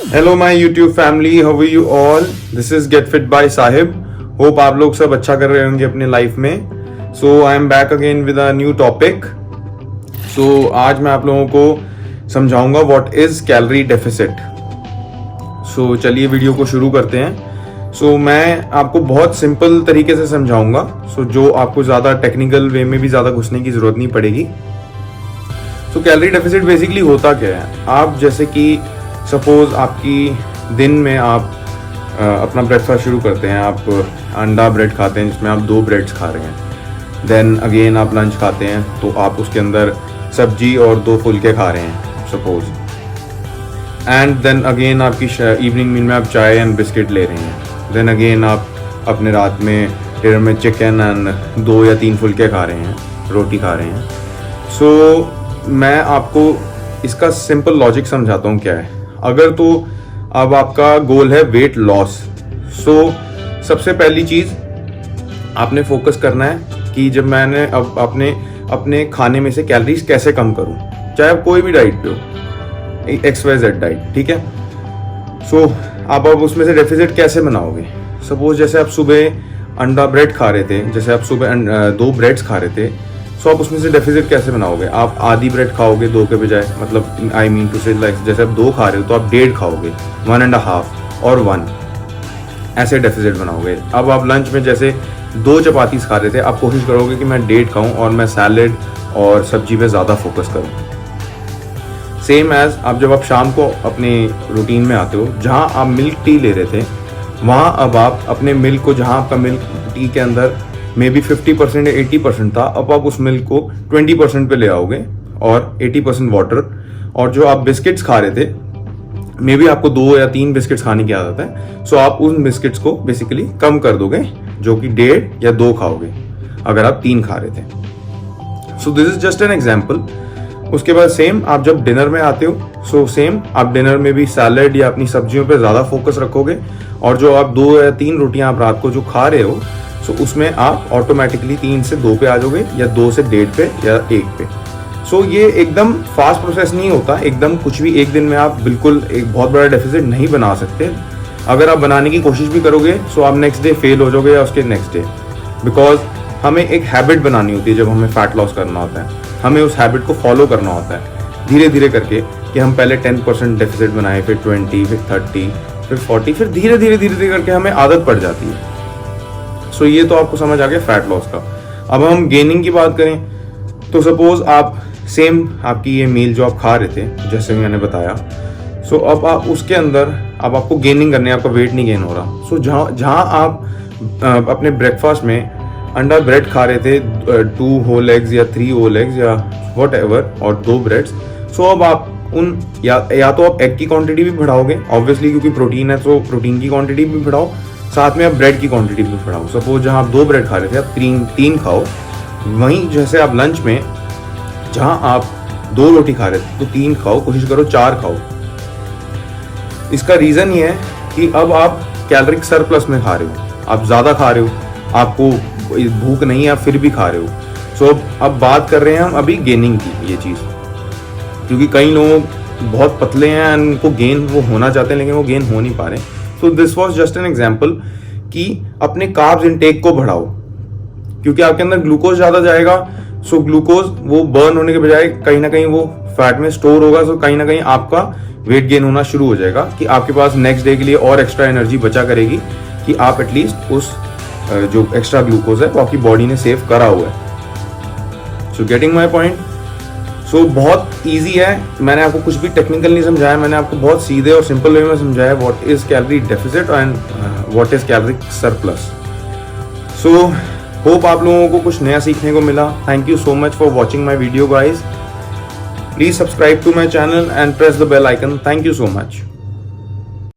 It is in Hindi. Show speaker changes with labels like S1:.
S1: Hello my YouTube family, how are you all? This is get fit by Sahib. Hope आप लोग सब अच्छा कर रहे होंगे अपने लाइफ में। So I am back again with a new topic. So आज मैं आप लोगों को समझाऊंगा what is calorie deficit. So चलिए वीडियो को शुरू करते हैं। सो मैं आपको बहुत सिंपल तरीके से समझाऊंगा, सो जो आपको ज़्यादा टेक्निकल वे में भी ज़्यादा घुसने की ज़रूरत नहीं पड़ेगी। सो कैलोरी डेफिसिट बेसिकली होता क्या है? आप जैसे कि सपोज आपकी दिन में आप अपना ब्रेकफास्ट शुरू करते हैं, आप अंडा ब्रेड खाते हैं जिसमें आप 2 ब्रेड्स खा रहे हैं। देन अगेन आप लंच खाते हैं तो आप उसके अंदर सब्जी और 2 फुलके खा रहे हैं सपोज। एंड देन अगेन आपकी इवनिंग मील में आप चाय एंड बिस्किट ले रहे हैं। देन अगेन आप अपने रात में डिनर में चिकन एंड 2 या 3 फुलके खा रहे हैं, रोटी खा रहे हैं। सो मैं आपको इसका सिंपल लॉजिक समझाता हूँ क्या है। अगर तो अब आपका गोल है वेट लॉस, सो सबसे पहली चीज़ आपने फोकस करना है कि जब मैंने अब अपने खाने में से कैलोरीज कैसे कम करूं, चाहे आप कोई भी डाइट पे हो, XYZ डाइट, ठीक है। सो आप अब उसमें से डेफिसिट कैसे बनाओगे? सपोज जैसे आप सुबह अंडा ब्रेड खा रहे थे, जैसे आप सुबह 2 ब्रेड्स खा रहे थे, सो आप उसमें से डेफिसिट कैसे बनाओगे? आप आधी ब्रेड खाओगे 2 के बजाय, मतलब आई मीन टू से लाइक जैसे आप 2 खा रहे हो तो आप 1.5 खाओगे, 1.5 और 1, ऐसे डेफिसिट बनाओगे। अब आप लंच में जैसे 2 चपातीस खा रहे थे, आप कोशिश करोगे कि मैं 1.5 खाऊं और मैं सैलेड और सब्जी पे ज़्यादा फोकस करूं। सेम एज जब आप शाम को अपने रूटीन में आते हो, जहाँ आप मिल्क टी ले रहे थे, वहाँ अब आप अपने मिल्क को, जहाँ आपका मिल्क टी के अंदर मे बी 50% या 80% था, अब आप उस मिल्क को 20% पे ले आओगे और 80% वाटर। और जो आप बिस्किट्स खा रहे थे, मे बी आपको 2 या 3 बिस्किट्स खाने की आदत है, सो आप उन बिस्किट्स को बेसिकली कम कर दोगे, जो कि 1.5 या 2 खाओगे अगर आप 3 खा रहे थे। So this is just an example. उसके बाद सेम आप जब डिनर में आते हो, सो सेम आप डिनर में भी सैलेड या अपनी सब्जियों पे ज़्यादा फोकस रखोगे, और जो आप 2 या 3 रोटियां आप रात को जो खा रहे हो, सो उसमें आप ऑटोमेटिकली 3 से 2 पे आ जाओगे, या 2 से 1.5 पे या 1 पे। सो ये एकदम फास्ट प्रोसेस नहीं होता, एकदम कुछ भी एक दिन में आप बिल्कुल एक बहुत बड़ा डेफिसिट नहीं बना सकते। अगर आप बनाने की कोशिश भी करोगे, सो आप नेक्स्ट डे फेल हो जाओगे या उसके नेक्स्ट डे, बिकॉज हमें एक हैबिट बनानी होती है। जब हमें फैट लॉस करना होता है, हमें उस हैबिट को फॉलो करना होता है धीरे धीरे करके, कि हम पहले 10% डेफिसिट बनाए, फिर 20, फिर 30, फिर 40, फिर धीरे धीरे करके हमें आदत पड़ जाती है। सो ये तो आपको समझ आ गया फैट लॉस का। अब हम गेनिंग की बात करें तो सपोज आप सेम आपकी ये मील जो आप खा रहे थे, जैसे मैंने बताया, सो अब आप उसके अंदर अब आपको गेनिंग करनी है, आपका वेट नहीं गेन हो रहा। सो जहाँ आप अपने ब्रेकफास्ट में अंडा ब्रेड खा रहे थे, 2 होल एग्स या 3 होल एग्स या वट एवर, और 2 ब्रेड्स, सो अब आप उन या तो आप एग की क्वांटिटी भी बढ़ाओगे ऑब्वियसली, क्योंकि प्रोटीन है, तो प्रोटीन की क्वांटिटी भी बढ़ाओ, साथ में आप ब्रेड की क्वांटिटी भी बढ़ाओ। सपोज जहाँ आप 2 ब्रेड खा रहे थे, आप 3 खाओ। वहीं जैसे आप लंच में जहाँ आप 2 रोटी खा रहे थे तो 3 खाओ, कोशिश करो 4 खाओ। इसका रीज़न ये है कि अब आप कैलोरिक सरप्लस में खा रहे हो, आप ज़्यादा खा रहे हो, आपको भूख नहीं है, आप फिर भी खा रहे हो। सो अब बात कर रहे हैं हम अभी गेनिंग की, ये चीज़, क्योंकि कई लोग बहुत पतले हैं, उनको गेन वो होना चाहते हैं लेकिन वो गेन हो नहीं पा रहे। So this was just an example कि अपने कार्ब्स इनटेक को बढ़ाओ, क्योंकि आपके अंदर ग्लूकोज ज़्यादा जाएगा। सो ग्लूकोज वो बर्न होने के बजाय कहीं ना कहीं वो फैट में स्टोर होगा, सो कहीं ना कहीं आपका वेट गेन होना शुरू हो जाएगा, कि आपके पास नेक्स्ट डे के लिए और एक्स्ट्रा एनर्जी बचा करेगी, कि आप एटलीस्ट उस जो एक्स्ट्रा ग्लूकोज है वो आपकी बॉडी ने सेव करा हुआ है। So getting my point. सो बहुत इजी है, मैंने आपको कुछ भी टेक्निकल नहीं समझाया, मैंने आपको बहुत सीधे और सिंपल वे में समझाया what is calorie deficit and what is caloric surplus. So hope आप लोगों को कुछ नया सीखने को मिला। Thank you so much for watching my video guys. Please subscribe to my channel and press the bell icon. Thank you so much.